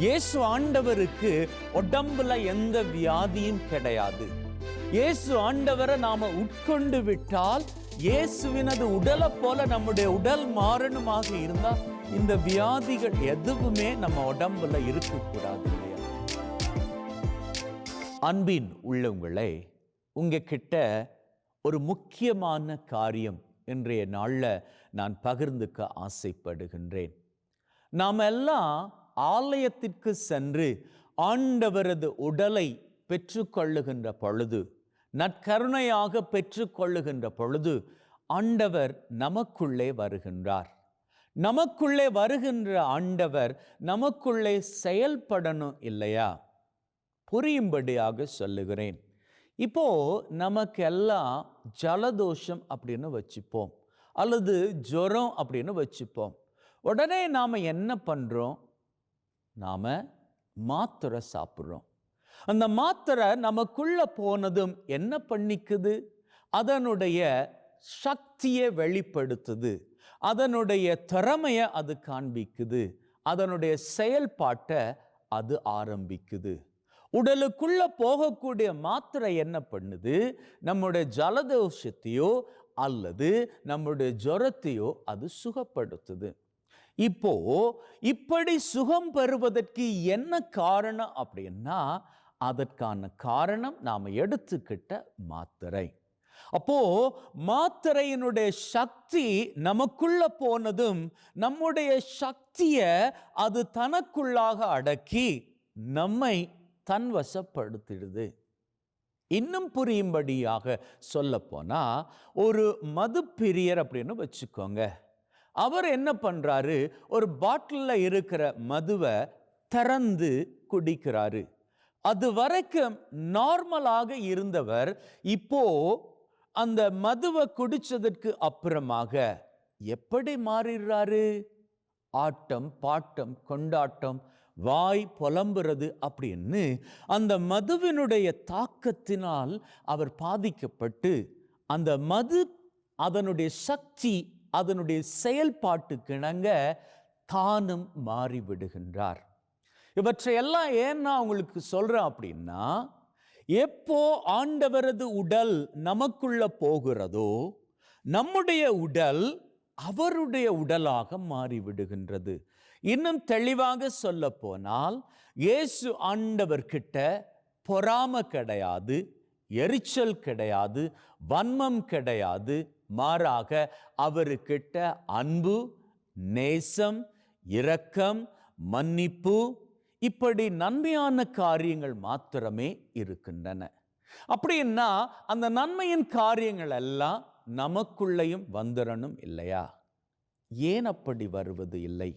இயேசு ஆண்டவருக்கு உடம்புல எந்த வியாதியும் கிடையாது. இயேசு ஆண்டவரை நாம உட்கொண்டு விட்டால் இயேசுவினது உடலை போல நம்முடைய உடல் மாறணுமாக இருந்தா இந்த வியாதிகள் எதுவுமே நம்ம உடம்புல இருக்கக்கூடாது. அன்பின் உள்ளவங்களே, உங்ககிட்ட ஒரு முக்கியமான காரியம் இன்றைய நாள்ல நான் பகிர்ந்துக்க ஆசைப்படுகின்றேன். நாம் எல்லாம் ஆலயத்திற்கு சென்று ஆண்டவரது உடலை பெற்றுக்கொள்ளுகின்ற பொழுது, நற்கருணையாக பெற்றுக்கொள்ளுகின்ற பொழுது ஆண்டவர் நமக்குள்ளே வருகின்றார். நமக்குள்ளே வருகின்ற ஆண்டவர் நமக்குள்ளே செயல்படணும் இல்லையா? புரியும்படியாக சொல்லுகிறேன். இப்போ நமக்கெல்லாம் ஜலதோஷம் அப்படின்னு வச்சுப்போம், அல்லது ஜுரம் அப்படின்னு வச்சுப்போம். உடனே நாம் என்ன பண்ணுறோம்? நாம் மாத்திரை சாப்பிட்றோம். அந்த மாத்திரை நமக்குள்ள போனதும் என்ன பண்ணிக்குது? அதனுடைய சக்தியை வெளிப்படுத்துது, அதனுடைய திறமையை அது காண்பிக்குது, அதனுடைய செயல்பாட்டை அது ஆரம்பிக்குது. உடலுக்குள்ள போகக்கூடிய மாத்திரை என்ன பண்ணுது? நம்முடைய ஜலதோஷத்தையோ அல்லது நம்முடைய ஜுரத்தையோ அது சுகப்படுத்துது. இப்போ இப்படி சுகம் பெறுவதற்கு என்ன காரணம் அப்படின்னா, அதற்கான காரணம் நாம் எடுத்துக்கிட்ட மாத்திரை. அப்போ மாத்திரையினுடைய சக்தி நமக்குள்ள போனதும் நம்முடைய சக்தியை அது தனக்குள்ளாக அடக்கி நம்மை தன்வசப்படுத்திடுது. இன்னும் புரியும்படியாக சொல்ல போனா, ஒரு மது பிரியர் அப்படின்னு வச்சுக்கோங்க. அவர் என்ன பண்றாரு? ஒரு பாட்டில்ல இருக்கிற மதுவை திறந்து குடிக்கிறாரு. அது வரைக்கும் நார்மலாக இருந்தவர் இப்போ அந்த மதுவை குடிச்சதற்கு அப்புறமாக எப்படி மாறிடுறாரு? ஆட்டம் பாட்டம் கொண்டாட்டம், வாய் புலம்புறது அப்படின்னு அந்த மதுவினுடைய தாக்கத்தினால் அவர் பாதிக்கப்பட்டு அந்த மது அதனுடைய சக்தி அதனுடைய செயல்பாட்டுக்கிணங்க தானும் மாறிவிடுகின்றார். இவற்றையெல்லாம் ஏன் நான் உங்களுக்கு சொல்றேன் அப்படின்னா, எப்போ ஆண்டவரது உடல் நமக்குள்ள போகிறதோ நம்முடைய உடல் அவருடைய உடலாக மாறிவிடுகின்றது. இன்னும் தெளிவாக சொல்ல போனால், இயேசு ஆண்டவர்கிட்ட பொறாமை கிடையாது, எரிச்சல் கிடையாது, வன்மம் கிடையாது. மாறாக அவர்கிட்ட அன்பு, நேசம், இரக்கம், மன்னிப்பு, இப்படி நன்மையான காரியங்கள் மாத்திரமே இருக்கின்றன. அப்படின்னா அந்த நன்மையின் காரியங்கள் எல்லாம் நமக்குள்ளேயும் வந்துடணும் இல்லையா? ஏன் அப்படி வருவது இல்லை?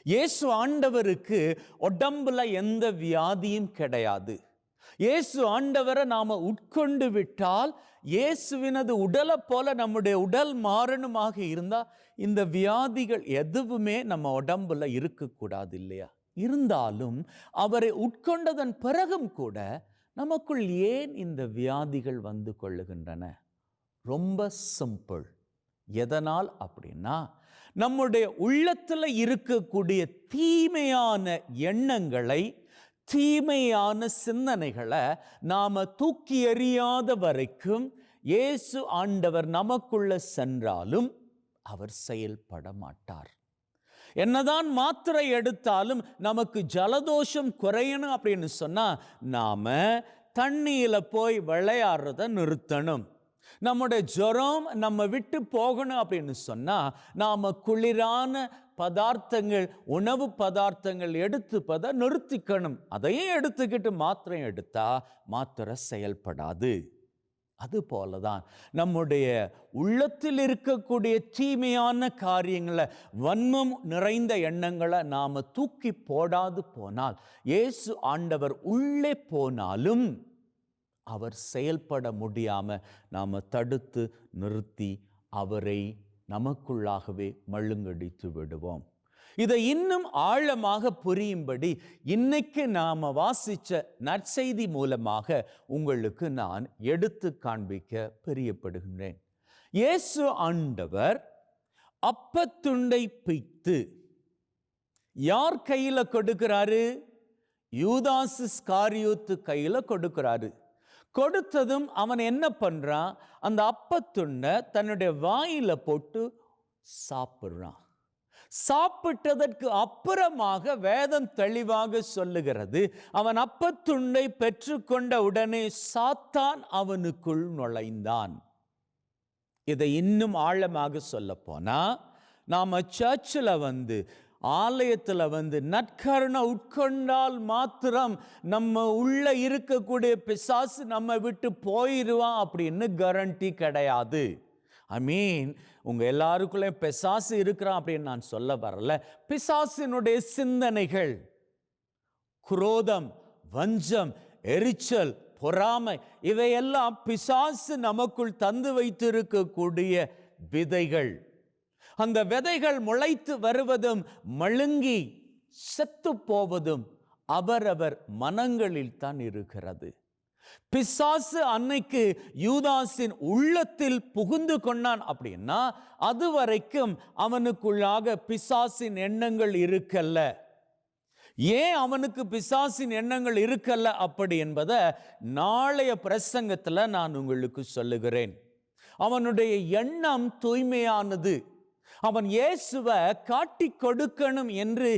இயேசு ஆண்டவருக்கு உடம்புல எந்த வியாதியும் கிடையாது. இயேசு ஆண்டவரை நாம உட்கொண்டு விட்டால் இயேசுவினது உடலை போல நம்முடைய உடல் மாறணுமாக இருந்தா இந்த வியாதிகள் எதுவுமே நம்ம உடம்புல இருக்கக்கூடாது இல்லையா? இருந்தாலும் அவரை உட்கொண்டதன் பிறகும் கூட நமக்குள் ஏன் இந்த வியாதிகள் வந்து கொள்ளுகின்றன? ரொம்ப சிம்பிள். எதனால் அப்படின்னா, நம்முடைய உள்ளத்தில் இருக்கக்கூடிய தீமையான எண்ணங்களை, தீமையான சிந்தனைகளை நாம தூக்கி எறியாத வரைக்கும் இயேசு ஆண்டவர் நமக்குள்ள சென்றாலும் அவர் செயல்பட மாட்டார். என்னதான் மாத்திரை எடுத்தாலும் நமக்கு ஜலதோஷம் குறையணும் அப்படின்னு சொன்னா நாம தண்ணியில போய் விளையாடுறத நிறுத்தணும். நம்முடைய ஜுரம் நம்ம விட்டு போகணும் அப்படின்னு சொன்னா நாம குளிரான பதார்த்தங்கள், உணவு பதார்த்தங்கள் எடுத்துப்பதை நிறுத்திக்கணும். அதையும் எடுத்துக்கிட்டு மாத்திரை எடுத்தா மாத்திரை செயல்படாது. அதுபோலதான் நம்முடைய உள்ளத்தில் இருக்கக்கூடிய தீமையான காரியங்களை, வன்மம் நிறைந்த எண்ணங்களை நாம தூக்கி போடாது போனால், இயேசு ஆண்டவர் உள்ளே போனாலும் அவர் செயல்பட முடியாம நாம தடுத்து நிறுத்தி அவரை நமக்குள்ளாகவே மழுங்கடித்து விடுவோம். இதை இன்னும் ஆழமாக புரியும்படி இன்னைக்கு நாம வாசிச்ச நற்செய்தி மூலமாக உங்களுக்கு நான் எடுத்து காண்பிக்க பிரியப்படுகின்றேன். இயேசு ஆண்டவர் அப்பத்துண்டை பிய்த்து யார் கையில கொடுக்கிறாரு? யூதாஸ் இஸ்காரியோத்து கையில கொடுக்கிறாரு. கொடுத்ததும் அவன் என்ன பண்றான்? அந்த அப்பத்துண்டை தன்னுடைய வாயில போட்டு சாப்பிடுறான். சாப்பிட்டதற்கு அப்புறமாக வேதம் தெளிவாக சொல்லுகிறது, அவன் அப்பத்துண்டை பெற்றுக்கொண்ட உடனே சாத்தான் அவனுக்குள் நுழைந்தான். இதை இன்னும் ஆழமாக சொல்ல போனா, நாம சர்ச்சில் ஆலயத்தில் நற்கருணை உட்கொண்டால் மாத்திரம் நம்ம உள்ள இருக்கக்கூடிய பிசாசு நம்ம விட்டு போயிடுவான் அப்படின்னு கேரண்டி கிடையாது. உங்க எல்லாருக்குள்ளே பிசாசு இருக்கிறான் அப்படின்னு நான் சொல்ல வரல. பிசாசினுடைய சிந்தனைகள், குரோதம், வஞ்சம், எரிச்சல், பொறாமை, இவையெல்லாம் பிசாசு நமக்குள் தந்து வைத்திருக்கக்கூடிய விதைகள். அந்த விதைகள் முளைத்து வருவதும் மழுங்கி செத்து போவதும் அவரவர் மனங்களில் தான் இருக்கிறது. பிசாசு அன்னைக்கு யூதாஸின் உள்ளத்தில் புகுந்து கொண்டான் அப்படின்னா, அதுவரைக்கும் அவனுக்குள்ளாக பிசாசின் எண்ணங்கள் இருக்கல்ல. ஏன் அவனுக்கு பிசாசின் எண்ணங்கள் இருக்கல்ல அப்படி என்பதை நாளைய பிரசங்கத்தில் நான் உங்களுக்கு சொல்லுகிறேன். அவனுடைய எண்ணம் தூய்மையானது. அவன் இயேசுவை காட்டி கொடுக்கணும் என்று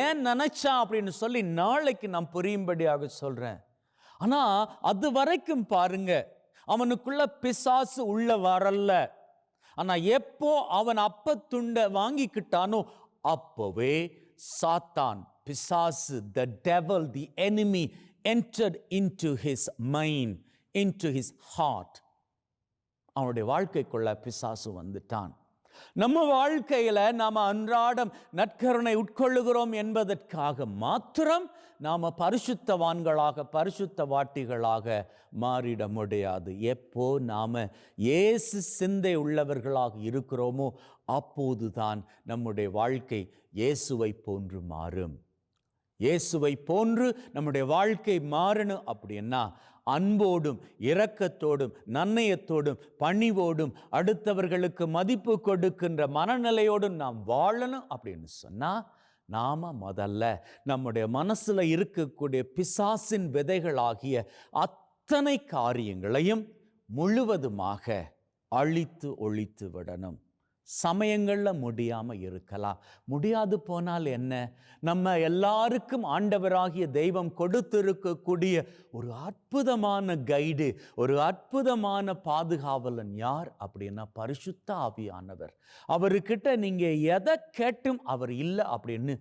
ஏன் நினைச்சான் அப்படின்னு சொல்லி நாளைக்கு நான் புரியும்படியாக சொல்றேன். ஆனா அது வரைக்கும் பாருங்க, அவனுக்குள்ள பிசாசு உள்ள வரல. ஆனா எப்போ அவன் அப்பத்துண்டை வாங்கிக்கிட்டானோ அப்போவே சாத்தான், பிசாசு, the devil, the enemy entered into his mind, into his heart. அவனுடைய வாழ்க்கைக்குள்ள பிசாசு வந்துட்டான். நம்ம வாழ்க்கையில நாம அன்றாடம் நற்கருணை உட்கொள்ளுகிறோம் என்பதற்காக மாத்திரம் நாம பரிசுத்தவான்களாக, பரிசுத்தவாட்டிகளாக மாறிட முடியாது. எப்போ நாம இயேசு சிந்தை உள்ளவர்களாக இருக்கிறோமோ அப்போதுதான் நம்முடைய வாழ்க்கை இயேசுவை போன்று மாறும். இயேசுவை போன்று நம்முடைய வாழ்க்கை மாறணும் அப்படின்னா, அன்போடும் இரக்கத்தோடும் நன்னயத்தோடும் பணிவோடும் அடுத்தவர்களுக்கு மதிப்பு கொடுக்கின்ற மனநிலையோடும் நாம் வாழணும் அப்படின்னு சொன்னா, நாம முதல்ல நம்முடைய மனசுல இருக்கக்கூடிய பிசாசின் விதைகளாகிய அத்தனை காரியங்களையும் முழுவதுமாக அழித்து ஒழித்து விடணும். சமயங்களில் முடியாமல் இருக்கலாம். முடியாது போனால் என்ன? நம்ம எல்லாருக்கும் ஆண்டவராகிய தெய்வம் கொடுத்திருக்கக்கூடிய ஒரு அற்புதமான கைடு, ஒரு அற்புதமான பாதுகாவலன் யார் அப்படின்னா பரிசுத்த ஆவியானவர். அவர்கிட்ட நீங்கள் எதை கேட்டும் அவர் இல்லை அப்படின்னு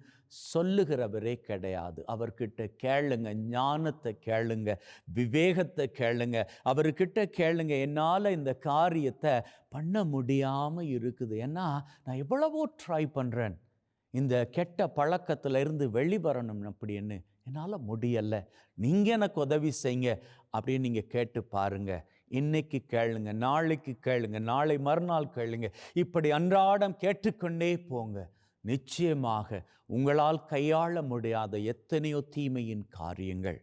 சொல்லுகிறவரே கிடையாது. அவர்கிட்ட கேளுங்க, ஞானத்தை கேளுங்க, விவேகத்தை கேளுங்க, அவர்கிட்ட கேளுங்க. என்னால் இந்த காரியத்தை பண்ண முடியாமல் இருக்குது, ஏன்னா நான் எவ்வளவோ ட்ரை பண்ணுறேன், இந்த கெட்ட பழக்கத்தில் இருந்து வெளிவரணும் அப்படின்னு என்னால் முடியலை, நீங்கள் எனக்கு உதவி செய்யுங்க அப்படின்னு நீங்கள் கேட்டு பாருங்க. இன்னைக்கு கேளுங்க, நாளைக்கு கேளுங்க, நாளை மறுநாள் கேளுங்க, இப்படி அன்றாடம் கேட்டுக்கொண்டே போங்க. நிச்சயமாக உங்களால் கையாள முடியாத எத்தனையோ தீமையின் காரியங்கள்,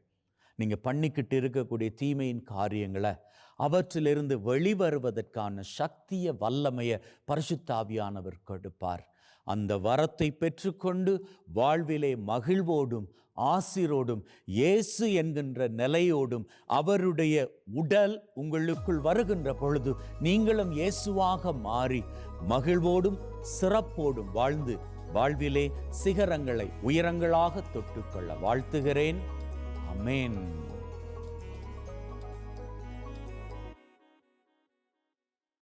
நீங்கள் பண்ணிக்கிட்டு இருக்கக்கூடிய தீமையின் காரியங்களை அவற்றிலிருந்து வெளிவருவதற்கான சக்தியை, வல்லமையை பரிசுத்த ஆவியானவர் கொடுப்பார். அந்த வரத்தை பெற்றுக்கொண்டு வாழ்விலே மகிழ்வோடும் ஆசிரோடும் இயேசு என்கின்ற நிலையோடும் அவருடைய உடல் உங்களுக்குள் வருகின்ற பொழுது நீங்களும் இயேசுவாக மாறி மகிழ்வோடும் சிறப்போடும் வாழ்ந்து வாழ்விலே சிகரங்களை உயரங்களாக தொட்டுக்கொள்ள வாழ்த்துகிறேன். ஆமென்.